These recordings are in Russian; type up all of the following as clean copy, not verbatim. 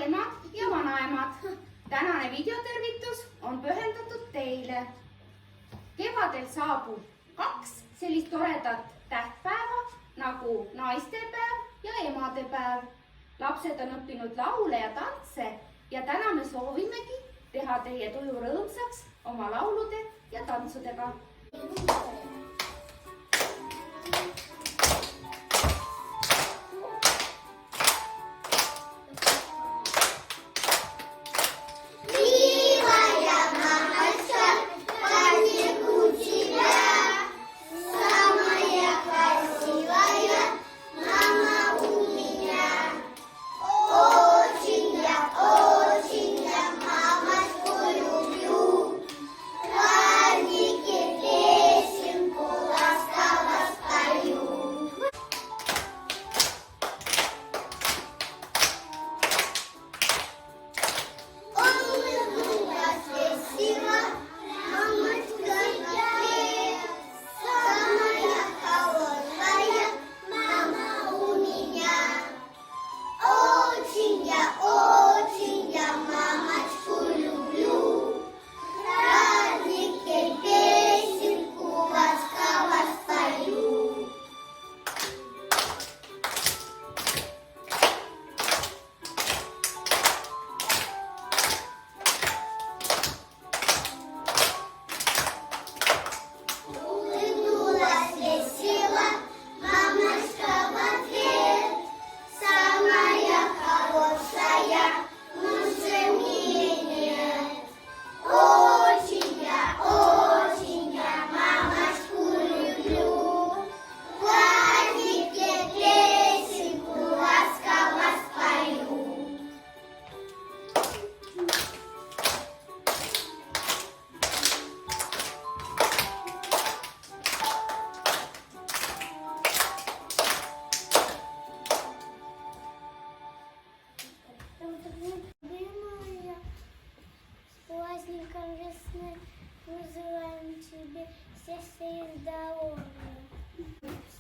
emad ja vanaemad. Tänane videotervitus on pühendatud teile. Kevadel saabub 2 sellist toredat tähtpäeva nagu naistepäev ja emadepäev. Lapsed on õppinud laule ja tantse ja täna me soovimegi teha teie tuju rõõmsaks oma laulude ja tantsudega.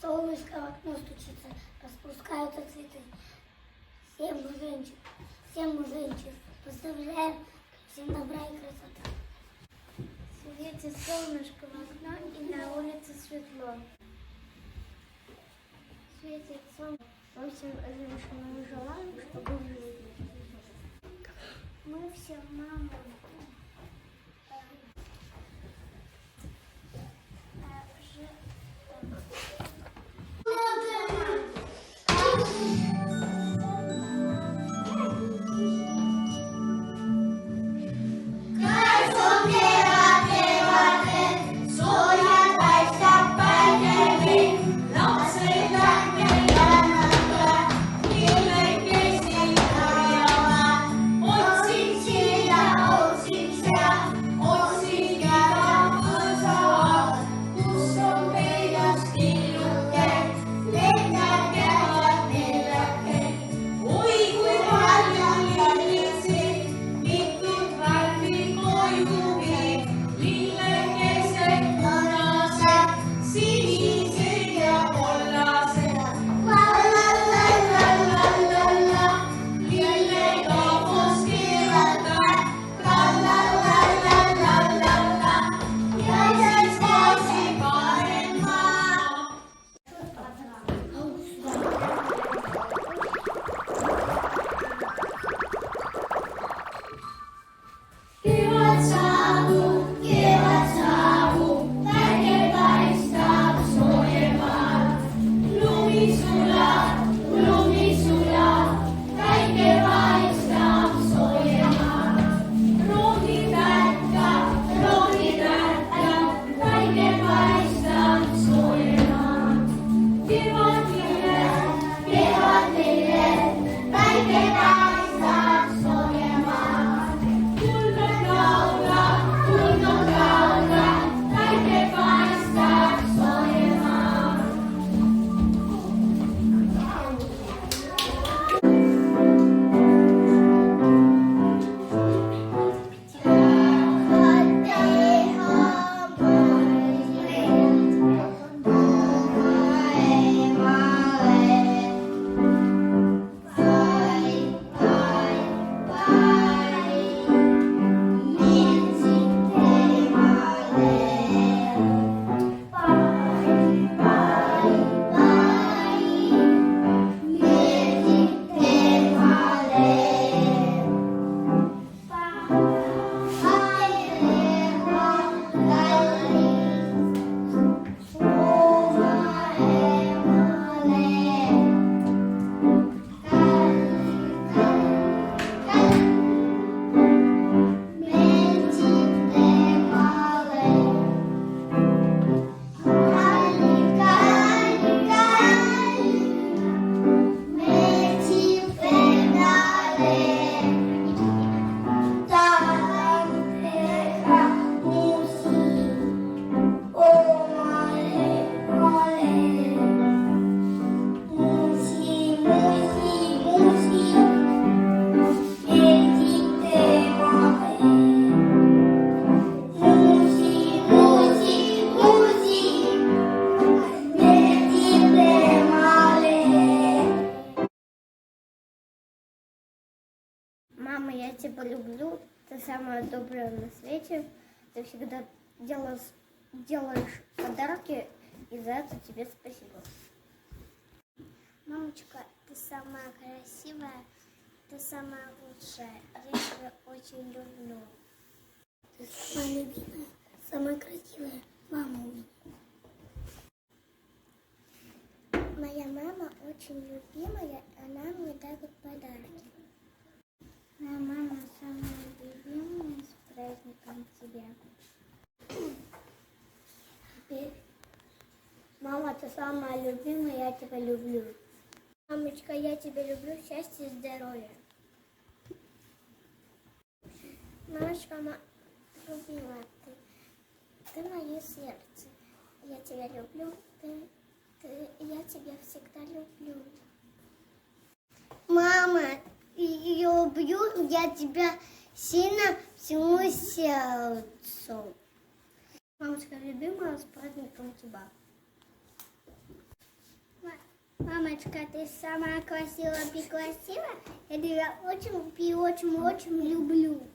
Солнышко в окно стучится, распускаются цветы. Всем муженчик, поздравляем, всем добра и красоты. Светит солнышко в окно и на улице светло. Светит солнце, мы всем желаем, чтобы жили. Мы все мамы. Bye. тебя люблю, ты самая добрая на свете, ты всегда делаешь подарки, и за это тебе спасибо. Мамочка, ты самая красивая, ты самая лучшая, я тебя очень люблю. Ты самая любимая, самая красивая мама у меня. Моя мама очень любимая, она мне дарит подарки. Моя мама самая любимая, с праздником тебя. Теперь, мама, ты самая любимая, я тебя люблю. Мамочка, я тебя люблю, счастья и здоровья. Мамочка, любимая, ты мое сердце. Я тебя люблю, я тебя всегда люблю. Мама, я люблю, я тебя сильно всему сердцу. Мамочка, любимая, с праздником тебя. Мамочка, ты самая красивая и красивая. Я тебя очень люблю.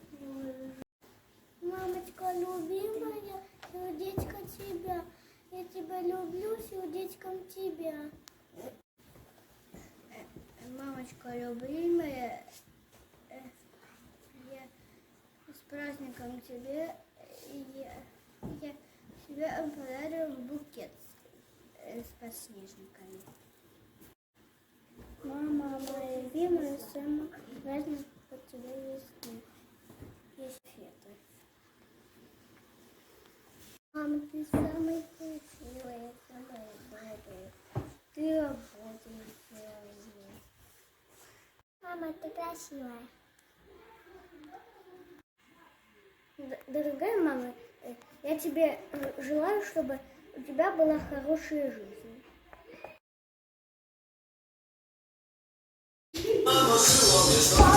Мамочка, любимая, сердечко тебя. Я тебя люблю, сердечком тебя. Мамочка, любимая, я с праздником тебя. Я тебе подарю букет с подснежниками. Мама, моя любимая, самый праздник у тебя весны. Есть феты. Мама, ты самая красивая, самая добрая. Ты работаешь. Мама, ты красивая. Дорогая мама, я тебе желаю, чтобы у тебя была хорошая жизнь. Vamos,